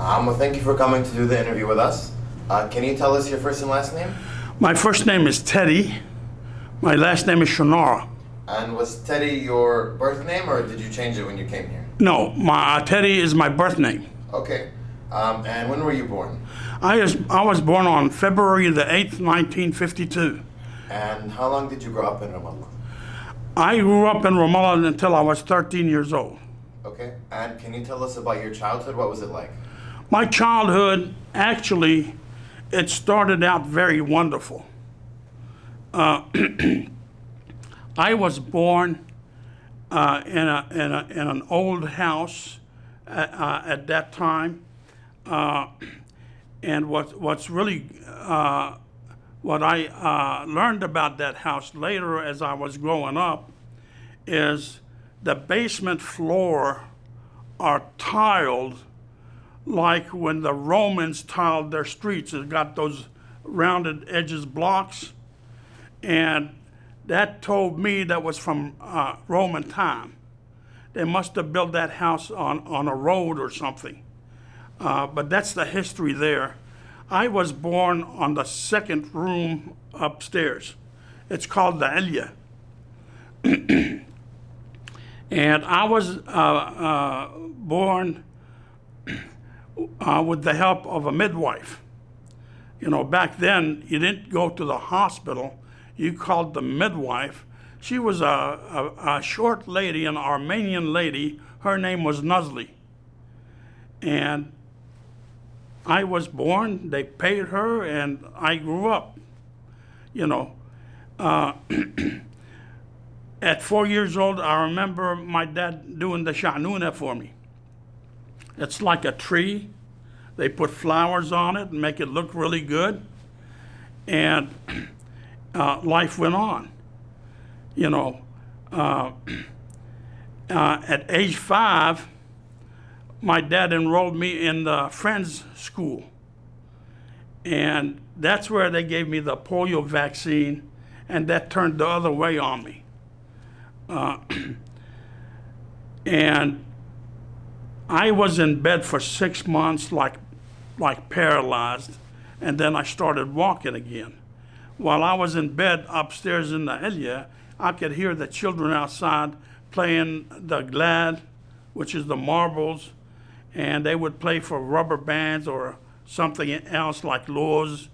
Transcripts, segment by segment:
Well, thank you for coming to do the interview with us. Can you tell us your first and last name? My first name is Teddy. My last name is Shunnarah. And was Teddy your birth name, or did you change it when you came here? No, Teddy is my birth name. Okay. And when were you born? I was born on February the 8th, 1952. And how long did you grow up in Ramallah? I grew up in Ramallah until I was 13 years old. Okay. And can you tell us about your childhood? What was it like? My childhood, actually, it started out very wonderful. I was born in an old house at that time, and what's really what I learned about that house later as I was growing up is the basement floor are tiled like when the Romans tiled their streets. It got those rounded edges blocks, and that told me that was from Roman time. They must have built that house on a road or something. But that's the history there. I was born on the second room upstairs. It's called the Ilya. And I was born with the help of a midwife. You know, back then, you didn't go to the hospital. You called the midwife. She was a short lady, an Armenian lady. Her name was Nuzli. And I was born, they paid her, and I grew up. You know, at 4 years old, I remember my dad doing the Shunnarah for me. It's like a tree. They put flowers on it and make it look really good. And life went on. You know, at age 5, my dad enrolled me in the Friends School. And that's where they gave me the polio vaccine, and that turned the other way on me. And I was in bed for 6 months like paralyzed, and then I started walking again. While I was in bed upstairs in the Ilya, I could hear the children outside playing the glad, which is the marbles, and they would play for rubber bands or something else like Lowe's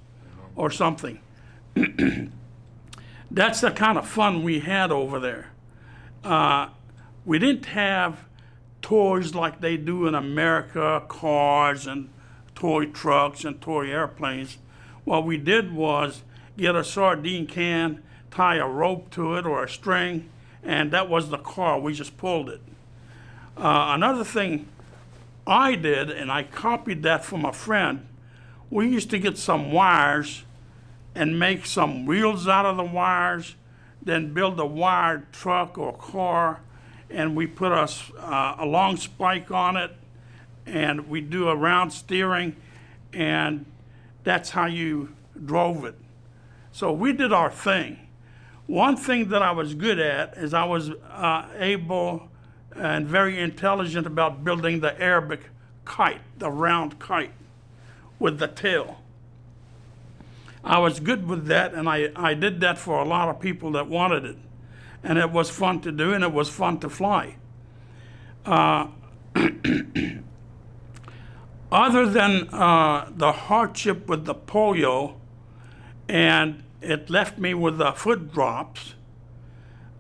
or something. That's the kind of fun we had over there. We didn't have toys like they do in America, cars and toy trucks and toy airplanes. What we did was get a sardine can, tie a rope to it or a string, and that was the car. We just pulled it. Another thing I did, and I copied that from a friend, we used to get some wires and make some wheels out of the wires, then build a wired truck or car, and we put a long spike on it, and we do a round steering, and that's how you drove it. So we did our thing. One thing that I was good at is I was able and very intelligent about building the Arabic kite, the round kite with the tail. I was good with that, and I did that for a lot of people that wanted it. And it was fun to do, and it was fun to fly. Other than the hardship with the polio, and it left me with the foot drops,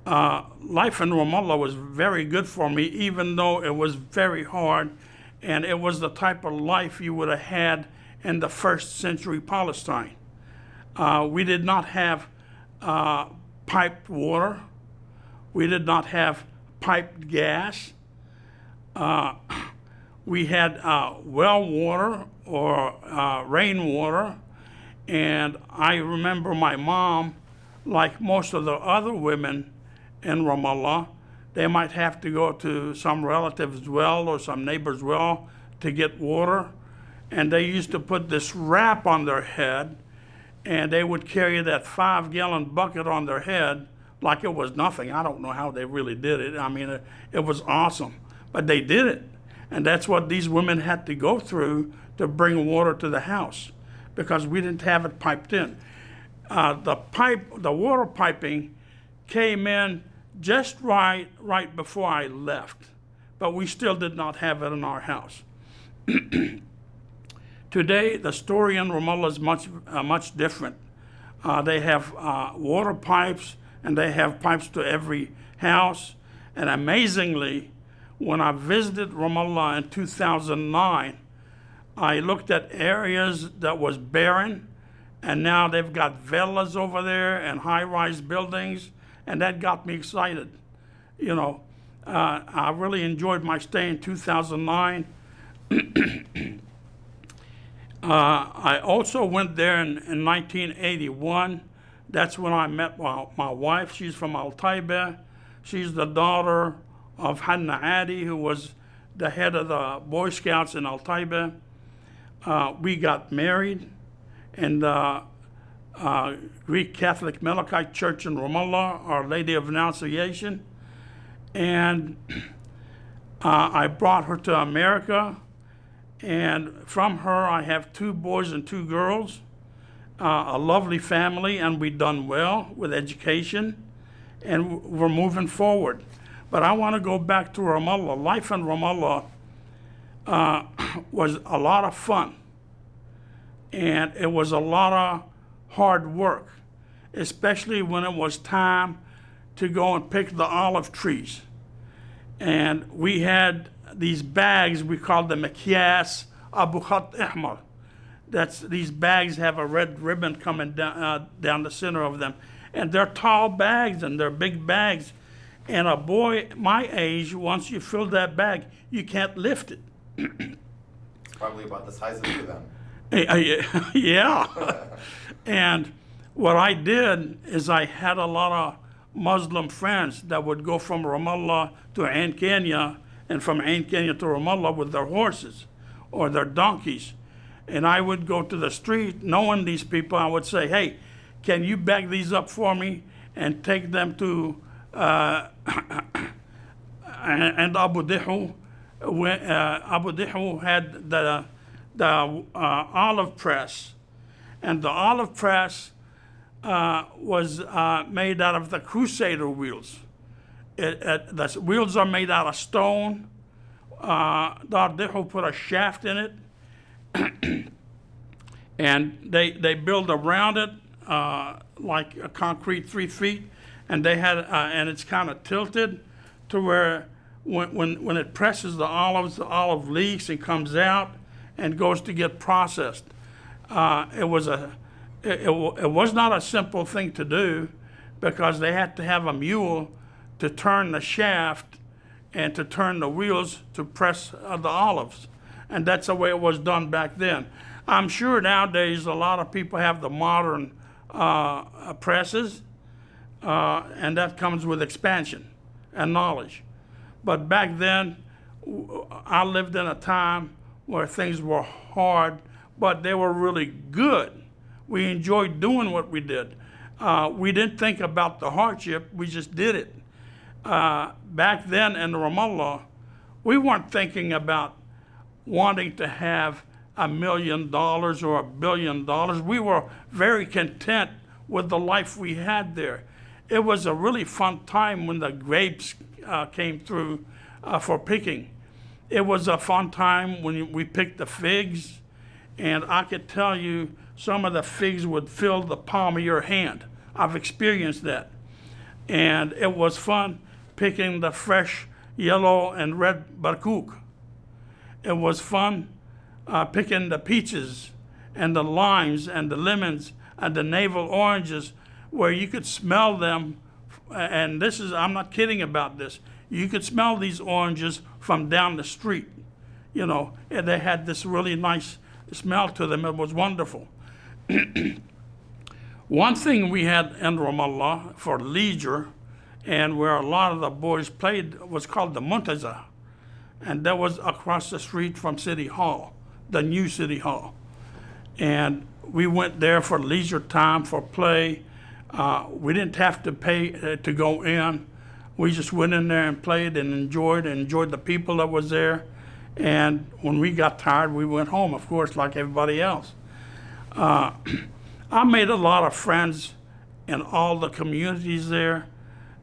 life in Ramallah was very good for me, even though it was very hard, and it was the type of life you would have had in the first century Palestine. We did not have piped water. We did not have piped gas. We had well water or rainwater. And I remember my mom, like most of the other women in Ramallah, they might have to go to some relative's well or some neighbor's well to get water. And they used to put this wrap on their head, and they would carry that 5-gallon bucket on their head like it was nothing. I don't know how they really did it. I mean, it was awesome. But they did it. And that's what these women had to go through to bring water to the house, because we didn't have it piped in. The water piping came in just right before I left, but we still did not have it in our house. Today, the story in Ramallah is much different. They have water pipes, and they have pipes to every house. And amazingly, when I visited Ramallah in 2009, I looked at areas that was barren, and now they've got villas over there and high-rise buildings, and that got me excited. You know, I really enjoyed my stay in 2009. I also went there in 1981. That's when I met my wife. She's from Al-Taiba. She's the daughter of Hanna Adi, who was the head of the Boy Scouts in Al-Taiba. We got married in the Greek Catholic Melkite Church in Ramallah, Our Lady of Annunciation. And I brought her to America. And from her, I have 2 boys and 2 girls, a lovely family, and we've done well with education, and we're moving forward. But I want to go back to Ramallah. Life in Ramallah was a lot of fun, and it was a lot of hard work, especially when it was time to go and pick the olive trees. And we had these bags, we called them Akyas Abu Khat Ahmar. These bags have a red ribbon coming down the center of them. And they're tall bags, and they're big bags. And a boy my age, once you fill that bag, you can't lift it. It's probably about the size of you then. Yeah. And what I did is I had a lot of Muslim friends that would go from Ramallah to Ain Kenya, and from Ain Kenya to Ramallah with their horses or their donkeys. And I would go to the street, knowing these people, I would say, hey, can you bag these up for me and take them to and Abu Dihu. Abu Dihu had the olive press, and the olive press was made out of the Crusader wheels. The wheels are made out of stone. Dardihu put a shaft in it, and they build around it like a concrete 3 feet, and they had and it's kind of tilted to where when it presses the olive leaks and comes out and goes to get processed. It was not a simple thing to do, because they had to have a mule to turn the shaft and to turn the wheels to press the olives. And that's the way it was done back then. I'm sure nowadays a lot of people have the modern presses, and that comes with expansion and knowledge. But back then, I lived in a time where things were hard, but they were really good. We enjoyed doing what we did. We didn't think about the hardship, we just did it. Back then in Ramallah, we weren't thinking about wanting to have $1 million or $1 billion. We were very content with the life we had there. It was a really fun time when the grapes came through for picking. It was a fun time when we picked the figs, and I could tell you some of the figs would fill the palm of your hand. I've experienced that. And it was fun picking the fresh yellow and red barkuk. It was fun picking the peaches and the limes and the lemons and the navel oranges, where you could smell them. And I'm not kidding about this. You could smell these oranges from down the street, and they had this really nice smell to them. It was wonderful. One thing we had in Ramallah for leisure, and where a lot of the boys played, was called the Muntaza. And that was across the street from City Hall, the new City Hall. And we went there for leisure time, for play. We didn't have to pay to go in. We just went in there and played and enjoyed the people that was there. And when we got tired, we went home, of course, like everybody else. I made a lot of friends in all the communities there,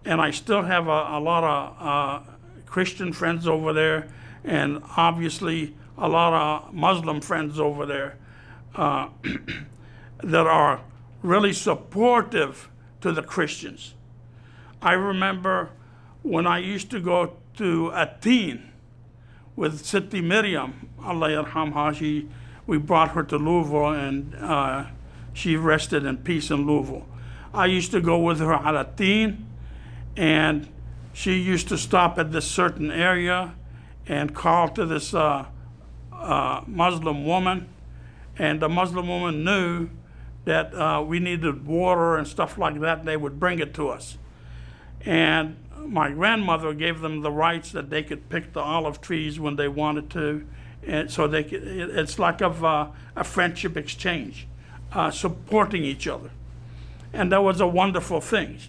and I still have a lot of Christian friends over there, and obviously a lot of Muslim friends over there that are really supportive to the Christians. I remember when I used to go to Atin with Siti Miriam, Allah yarhamha, we brought her to Louisville, and she rested in peace in Louisville. I used to go with her at Atin, and she used to stop at this certain area and call to this Muslim woman, and the Muslim woman knew that we needed water and stuff like that, and they would bring it to us. And my grandmother gave them the rights that they could pick the olive trees when they wanted to, and so they could, it's like a friendship exchange, supporting each other. And that was a wonderful thing.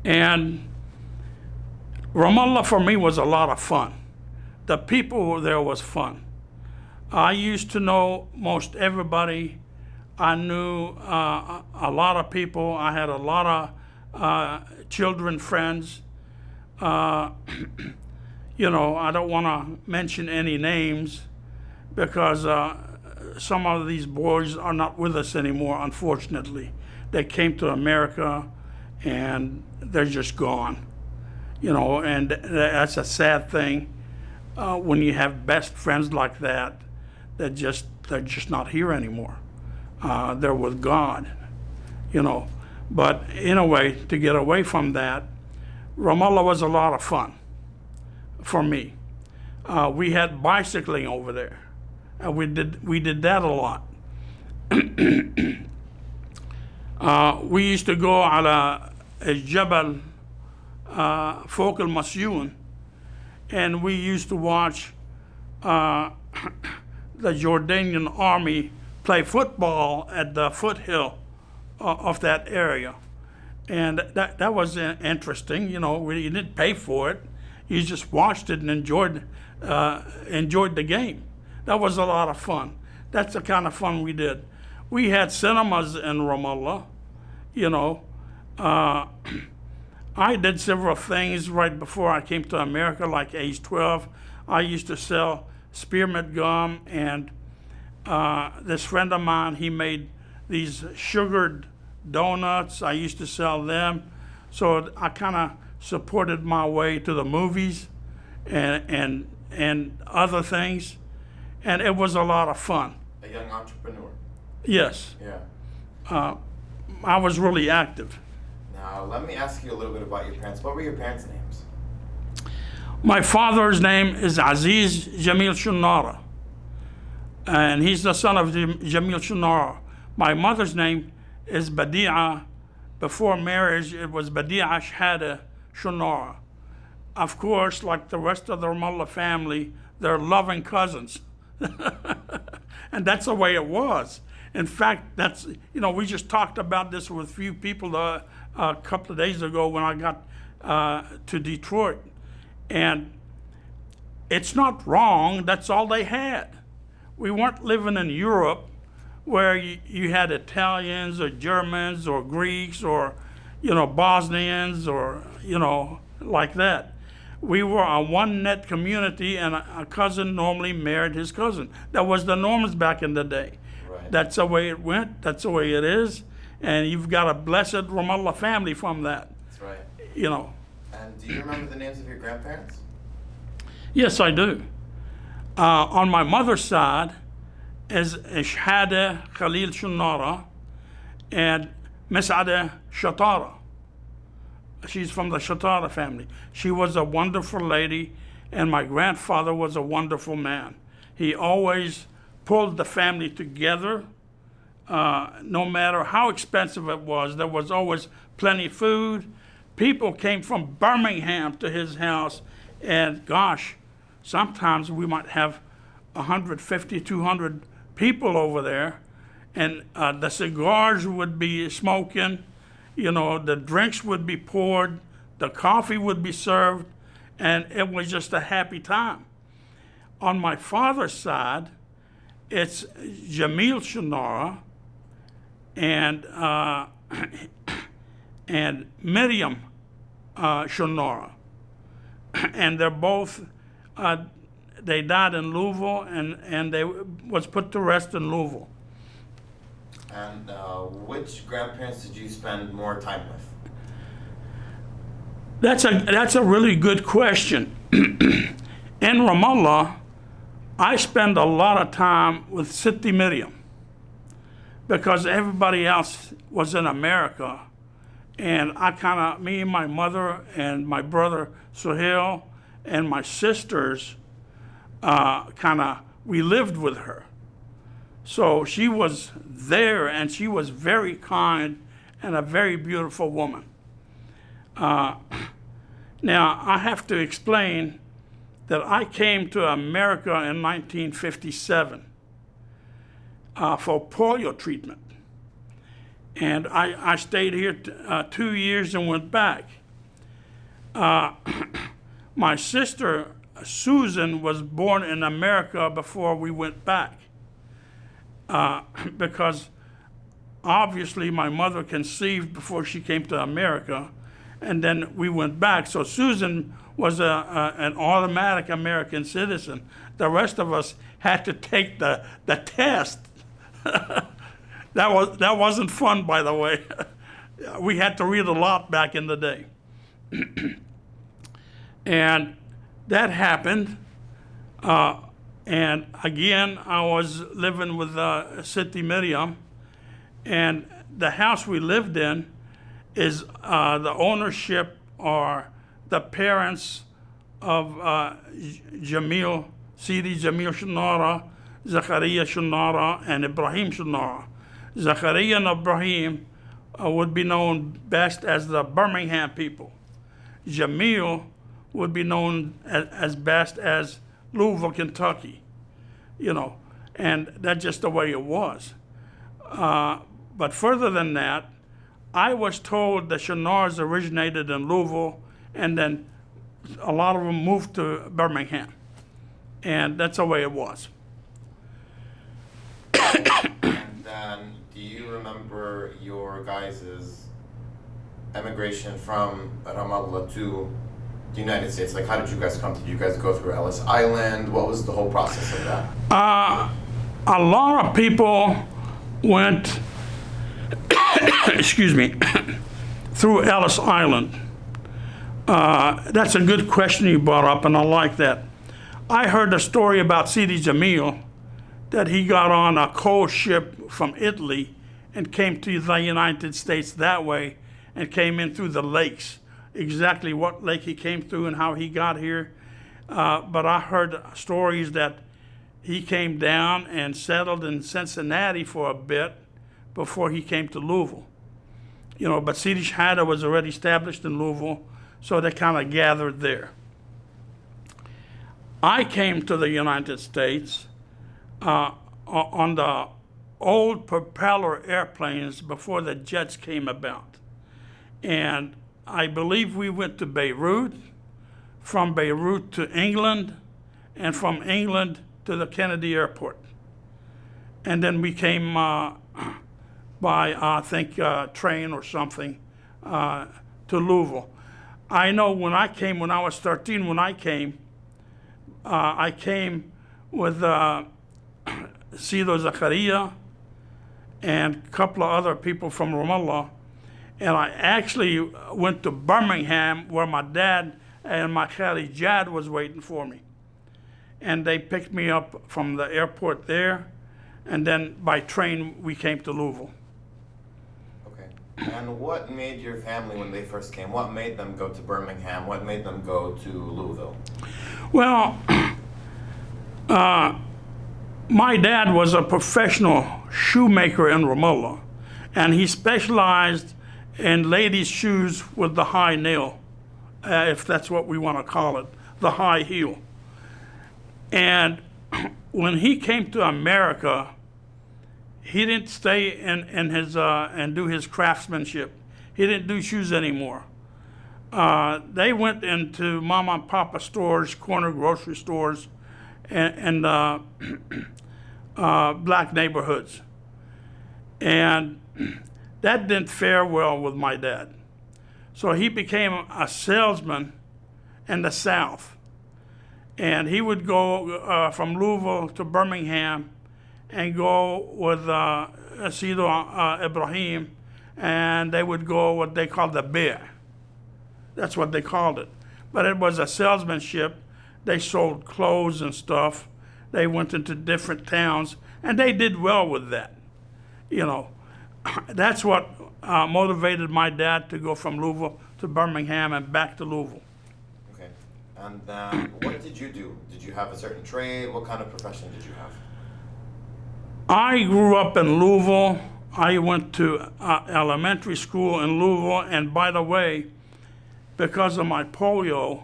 And Ramallah for me was a lot of fun. The people there was fun. I used to know most everybody. I knew a lot of people. I had a lot of children friends. You know, I don't want to mention any names because some of these boys are not with us anymore, unfortunately. They came to America and they're just gone. You know, and that's a sad thing when you have best friends like that. They're just not here anymore. They're with God, you know. But in a way, to get away from that, Ramallah was a lot of fun for me. We had bicycling over there, and we did that a lot. We used to go على الجبل فوق المسيون, and we used to watch the Jordanian army play football at the foothill of that area. And that was interesting. You know, you didn't pay for it. You just watched it and enjoyed the game. That was a lot of fun. That's the kind of fun we did. We had cinemas in Ramallah, you know. I did several things right before I came to America, like age 12. I used to sell spearmint gum, and this friend of mine, he made these sugared donuts. I used to sell them. So I kind of supported my way to the movies and other things. And it was a lot of fun. A young entrepreneur. Yes. Yeah. I was really active. Now, let me ask you a little bit about your parents. What were your parents' names? My father's name is Aziz Jamil Shunnarah, and he's the son of Jamil Shunnarah. My mother's name is Badi'a. Before marriage, it was Badi'a Shhada Shunnarah. Of course, like the rest of the Ramallah family, they're loving cousins. And that's the way it was. In fact, that's, you know, we just talked about this with a few people a couple of days ago when I got to Detroit. And it's not wrong, that's all they had. We weren't living in Europe where you had Italians or Germans or Greeks or, you know, Bosnians or, you know, like that. We were a one-net community, and a cousin normally married his cousin. That was the norms back in the day. Right. That's the way it went, that's the way it is, and you've got a blessed Ramallah family from that. That's right. You know. And do you remember the names of your grandparents? Yes, I do. On my mother's side is Shhada Khalil Shunnarah and Mis'ada Shatara. She's from the Shatara family. She was a wonderful lady, and my grandfather was a wonderful man. He always pulled the family together. No matter how expensive it was, there was always plenty of food. People came from Birmingham to his house, and gosh, sometimes we might have 150, 200 people over there, and the cigars would be smoking, you know, the drinks would be poured, the coffee would be served. and it was just a happy time. On my father's side, it's Jamil Shunnarah and and Miriam Shunnarah, and they're both they died in Louisville, and they was put to rest in Louisville. And which grandparents did you spend more time with? That's a really good question. In Ramallah, I spend a lot of time with Siti Miriam because everybody else was in America, and me and my mother and my brother Suhail and my sisters, we lived with her. So she was there, and she was very kind and a very beautiful woman. Now, I have to explain that I came to America in 1957 for polio treatment. And I stayed here 2 years and went back. My sister, Susan, was born in America before we went back. Because obviously my mother conceived before she came to America, and then we went back. So Susan was an automatic American citizen. The rest of us had to take the test. That wasn't fun, by the way. We had to read a lot back in the day. And that happened. And again, I was living with Siti Miriam, and the house we lived in is the ownership or the parents of Jamil, Sidi Jamil Shunnarah, Zachariah Shunnarah, and Ibrahim Shunnarah. Zachariah and Ibrahim would be known best as the Birmingham people. Jamil would be known as best as Louisville, Kentucky, and that's just the way it was. But further than that, I was told the Shunnarahs originated in Louisville, and then a lot of them moved to Birmingham, and that's the way it was. And then, do you remember your guys' emigration from Ramallah to the United States? Like, how did you guys come? Did you guys go through Ellis Island? What was the whole process of that? A lot of people went, excuse me, through Ellis Island. That's a good question you brought up, and I like that. I heard a story about Sidi Jamil, that he got on a coal ship from Italy and came to the United States that way and came in through the lakes. Exactly what lake he came through and how he got here. But I heard stories that he came down and settled in Cincinnati for a bit before he came to Louisville. But Sidi Shahada was already established in Louisville, so they kind of gathered there. I came to the United States on the old propeller airplanes before the jets came about. And I believe we went to Beirut, from Beirut to England, and from England to the Kennedy Airport. And then we came by, I think, train or something to Louisville. I know when I was 13, I came with Sido Zachariah and a couple of other people from Ramallah. And I actually went to Birmingham, where my dad and my Khali Jad was waiting for me. And they picked me up from the airport there, and then by train we came to Louisville. Okay. And what made your family, when they first came, what made them go to Birmingham? What made them go to Louisville? Well, my dad was a professional shoemaker in Ramallah, and he specialized in ladies' shoes with the high nail, if that's what we want to call it, the high heel. And when he came to America, he didn't stay in his and do his craftsmanship. He didn't do shoes anymore. they went into mama and papa stores, corner grocery stores, and black neighborhoods. And that didn't fare well with my dad. So he became a salesman in the South. And he would go from Louisville to Birmingham and go with Sido Ibrahim, and they would go what they called the bear. That's what they called it. But it was a salesmanship. They sold clothes and stuff. They went into different towns, and they did well with that. You know, that's what motivated my dad to go from Louisville to Birmingham and back to Louisville. Okay. And then what did you do? Did you have a certain trade? What kind of profession did you have? I grew up in Louisville. I went to elementary school in Louisville, and by the way, because of my polio,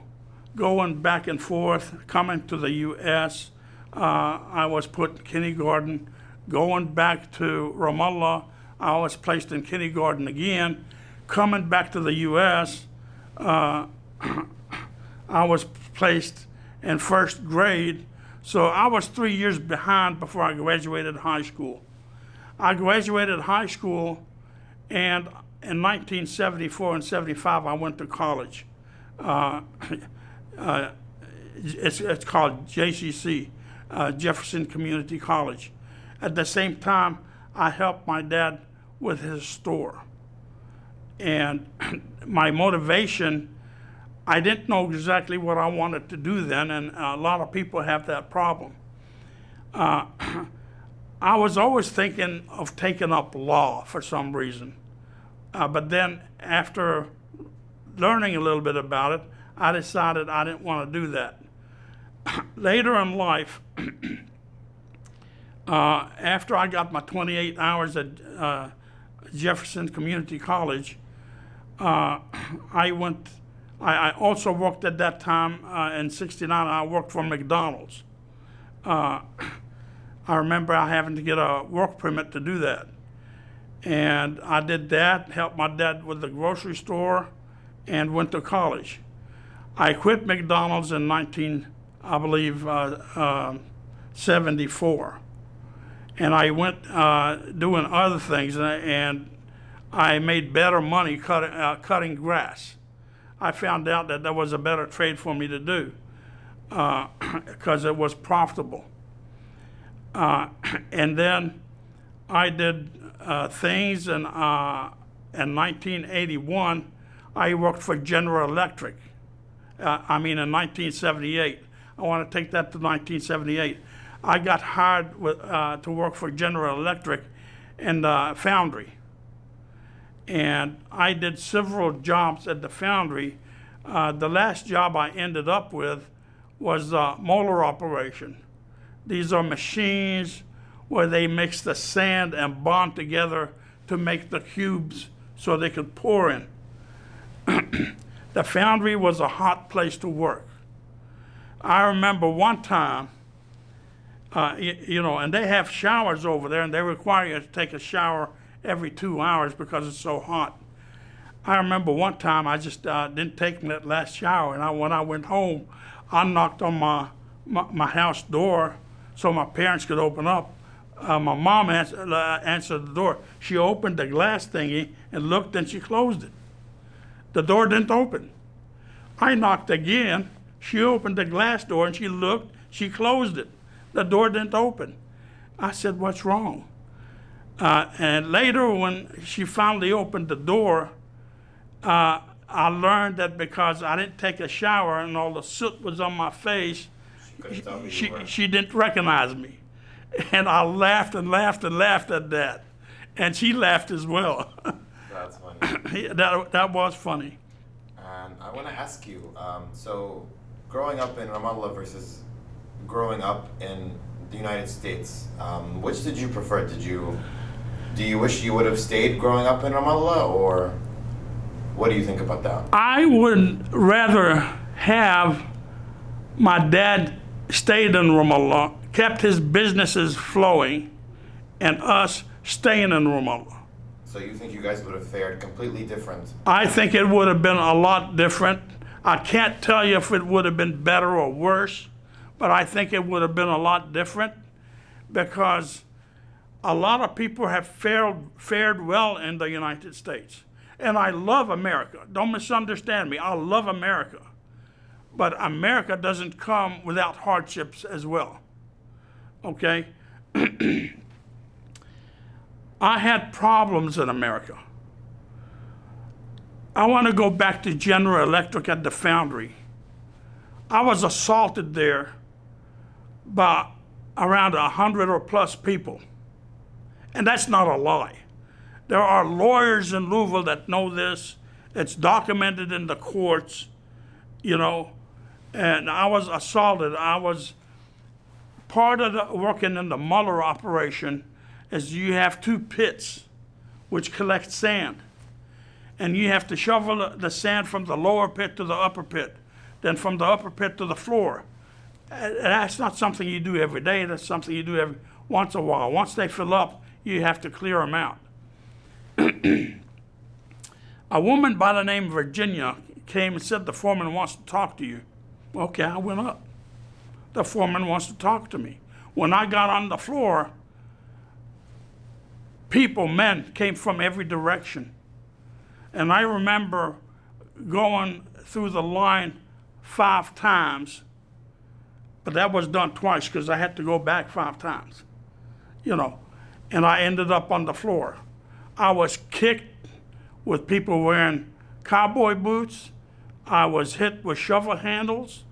going back and forth, coming to the U.S., I was put in kindergarten. Going back to Ramallah, I was placed in kindergarten again. Coming back to the U.S., I was placed in first grade. So I was 3 years behind before I graduated high school. I graduated high school, and in 1974 and 75, I went to college. It's called JCC, Jefferson Community College. At the same time, I helped my dad with his store. And my motivation, I didn't know exactly what I wanted to do then, and a lot of people have that problem. I was always thinking of taking up law for some reason. But then after learning a little bit about it, I decided I didn't want to do that. Later in life, after I got my 28 hours at Jefferson Community College, I also worked at that time in '69. I worked for McDonald's. I remember having to get a work permit to do that. And I did that, helped my dad with the grocery store, and went to college. I quit McDonald's in 74. And I went doing other things, and I made better money cutting grass. I found out that that was a better trade for me to do because it was profitable. And then I did things, and in 1981, I worked for General Electric. In 1978. I want to take that to 1978. I got hired to work for General Electric in the foundry. And I did several jobs at the foundry. The last job I ended up with was the molar operation. These are machines where they mix the sand and bond together to make the cubes so they could pour in. The foundry was a hot place to work. I remember one time, and they have showers over there, and they require you to take a shower every 2 hours because it's so hot. I remember one time I just didn't take that last shower, and when I went home, I knocked on my house door so my parents could open up. My mom answered the door. She opened the glass thingy and looked, and she closed it. The door didn't open. I knocked again. She opened the glass door, and she looked. She closed it. The door didn't open. I said, "What's wrong?" And later, when she finally opened the door, I learned that because I didn't take a shower and all the soot was on my face, she didn't recognize me. And I laughed and laughed and laughed at that. And she laughed as well. That's funny. That was funny. And I want to ask you, so growing up in Ramallah versus growing up in the United States, which did you prefer? Do you wish you would have stayed growing up in Ramallah, or what do you think about that? I would rather have my dad stayed in Ramallah, kept his businesses flowing, and us staying in Ramallah. So you think you guys would have fared completely different? I think it would have been a lot different. I can't tell you if it would have been better or worse, but I think it would have been a lot different because a lot of people have fared well in the United States. And I love America. Don't misunderstand me. I love America. But America doesn't come without hardships as well. Okay? I had problems in America. I want to go back to General Electric at the foundry. I was assaulted there by around 100 or plus people. And that's not a lie. There are lawyers in Louisville that know this. It's documented in the courts, you know. And I was assaulted. I was part of the working in the Muller operation is you have two pits which collect sand. And you have to shovel the sand from the lower pit to the upper pit, then from the upper pit to the floor. And that's not something you do every day. That's something you do every once in a while. Once they fill up, you have to clear them out. A woman by the name of Virginia came and said, the foreman wants to talk to you. Okay, I went up. The foreman wants to talk to me. When I got on the floor, men came from every direction. And I remember going through the line 5 times, but that was done twice because I had to go back 5 times, you know, and I ended up on the floor. I was kicked with people wearing cowboy boots. I was hit with shovel handles.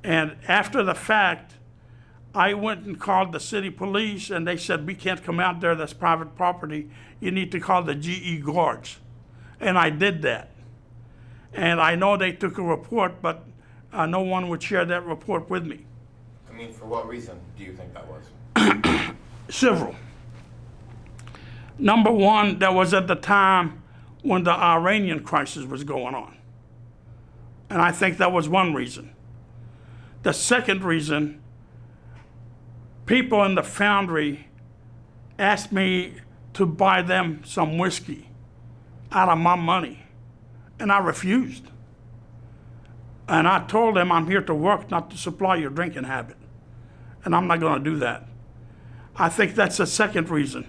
And after the fact, I went and called the city police, and they said, we can't come out there, that's private property. You need to call the GE guards. And I did that. And I know they took a report, but no one would share that report with me. I mean, for what reason do you think that was? Several. Number one, that was at the time when the Iranian crisis was going on. And I think that was one reason. The second reason, people in the foundry asked me to buy them some whiskey out of my money, and I refused. And I told them I'm here to work, not to supply your drinking habit, and I'm not going to do that. I think that's the second reason.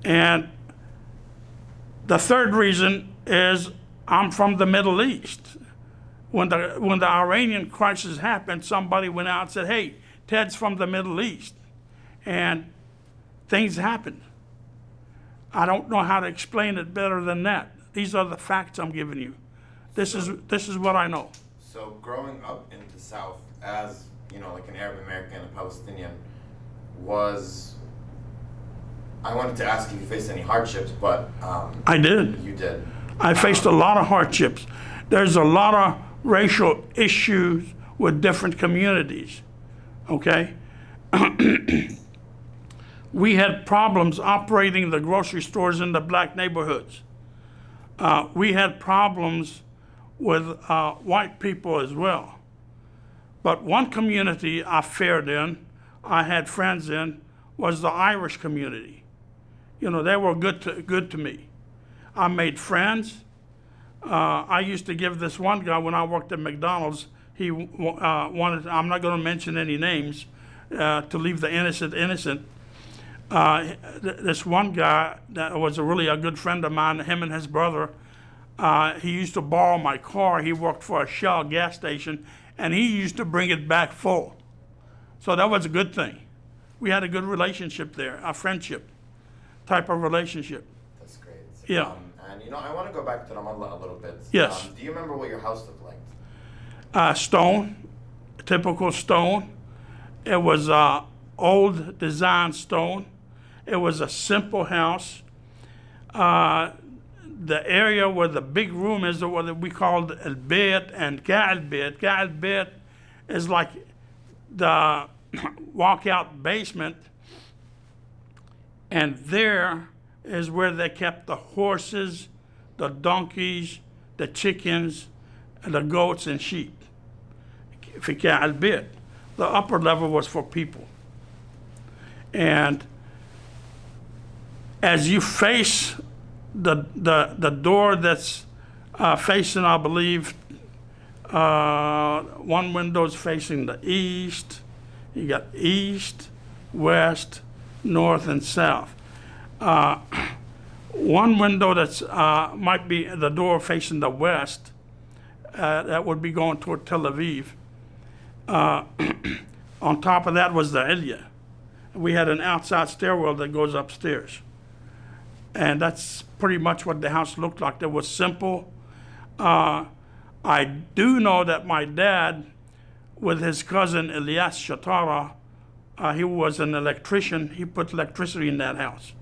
And the third reason is I'm from the Middle East. When the Iranian crisis happened, somebody went out and said, hey, Ted's from the Middle East. And things happened. I don't know how to explain it better than that. These are the facts I'm giving you. This is what I know. So growing up in the South as, you know, like an Arab American, a Palestinian, I wanted to ask if you faced any hardships, but I did. You did. I faced a lot of hardships. There's a lot of racial issues with different communities, okay? We had problems operating the grocery stores in the black neighborhoods. We had problems with white people as well. But one community I fared in, I had friends in, was the Irish community. You know, they were good to me. I made friends. I used to give this one guy, when I worked at McDonald's, he wanted, I'm not going to mention any names, to leave the innocent. This one guy that was really a good friend of mine, him and his brother, he used to borrow my car. He worked for a Shell gas station, and he used to bring it back full. So that was a good thing. We had a good relationship there, a friendship type of relationship. That's great. Yeah. And you know, I want to go back to Ramallah a little bit. Yes. Do you remember what your house looked like? Stone, typical stone. It was old design stone. It was a simple house. The area where the big room is what we called al-bayt and ka'al-bayt. Ka'al-bayt is like the walkout basement, and there is where they kept the horses, the donkeys, the chickens, and the goats and sheep. في كعب. The upper level was for people. And as you face the door that's facing, I believe, one window's facing the east. You got east, west, north, and south. One window that's might be the door facing the west. That would be going toward Tel Aviv. On top of that was the Ilya. We had an outside stairwell that goes upstairs. And that's pretty much what the house looked like. It was simple. I do know that my dad, with his cousin Elias Shunnarah, he was an electrician. He put electricity in that house.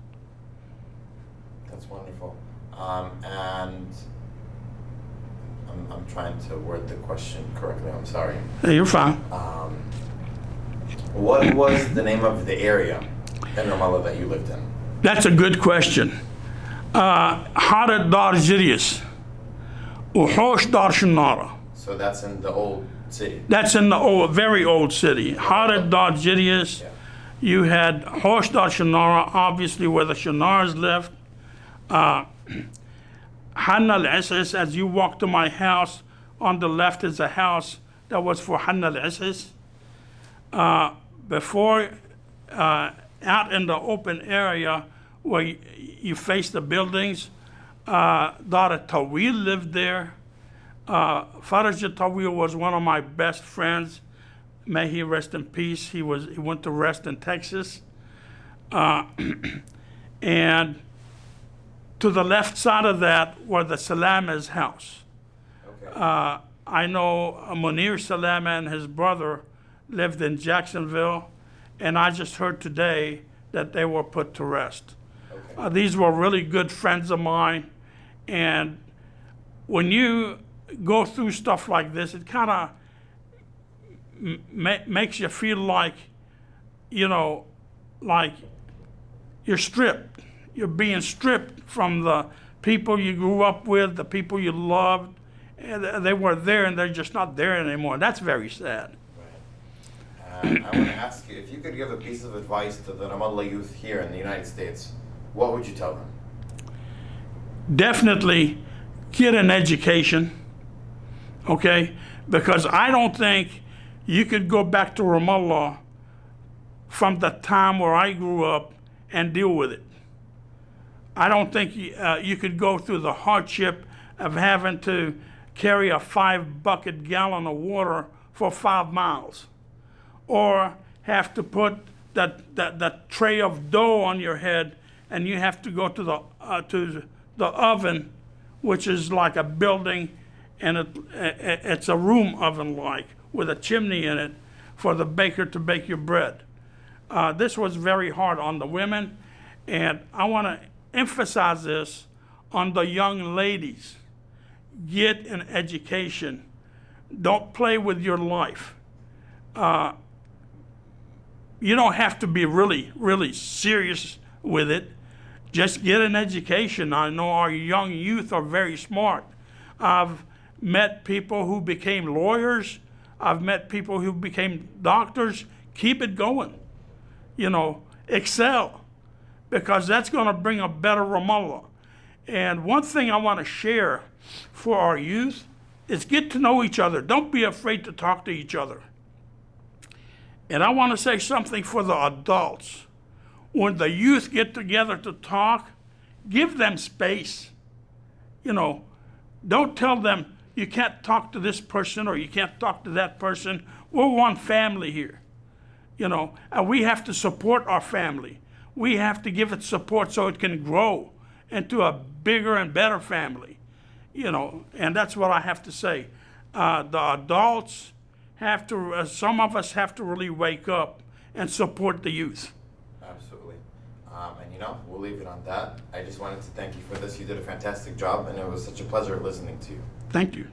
That's wonderful. And I'm trying to word the question correctly. I'm sorry. Hey, you're fine. What was the name of the area in Ramallah that you lived in? That's a good question. Harat Dar Jirius, Uhosh Dar Shunnarah. So that's in the old city. That's in the very old city. Harat Dar Jirius. Yeah. You had Hosh Dar Shunnarah, obviously where the Shunnarahs lived. Hanna al-Isis, as you walk to my house, on the left is a house that was for Hanna al-Isis. Before, out in the open area where you face the buildings, Dara Tawil lived there. Faraj Tawil was one of my best friends. May he rest in peace. He went to rest in Texas. And to the left side of that were the Salama's house. Okay. I know Munir Salama and his brother lived in Jacksonville, and I just heard today that they were put to rest. Okay. These were really good friends of mine, and when you go through stuff like this, it kind of makes you feel like, like you're stripped. You're being stripped from the people you grew up with, the people you loved. And they were there, and they're just not there anymore. That's very sad. Right. I want to ask you, if you could give a piece of advice to the Ramallah youth here in the United States, what would you tell them? Definitely get an education, okay? Because I don't think you could go back to Ramallah from the time where I grew up and deal with it. I don't think you could go through the hardship of having to carry a 5-bucket gallon of water for 5 miles, or have to put that tray of dough on your head, and you have to go to the oven, which is like a building, and it's a room oven like with a chimney in it for the baker to bake your bread. This was very hard on the women, and I want to emphasize this on the young ladies. Get an education. Don't play with your life. You don't have to be really, really serious with it. Just get an education. I know our young youth are very smart. I've met people who became lawyers. I've met people who became doctors. Keep it going. Excel, because that's going to bring a better Ramallah. And one thing I want to share for our youth is get to know each other. Don't be afraid to talk to each other. And I want to say something for the adults. When the youth get together to talk, give them space. Don't tell them you can't talk to this person or you can't talk to that person. We're one family here. And we have to support our family. We have to give it support so it can grow into a bigger and better family. And that's what I have to say. The adults have to, some of us have to really wake up and support the youth. Absolutely. And we'll leave it on that. I just wanted to thank you for this. You did a fantastic job, and it was such a pleasure listening to you. Thank you.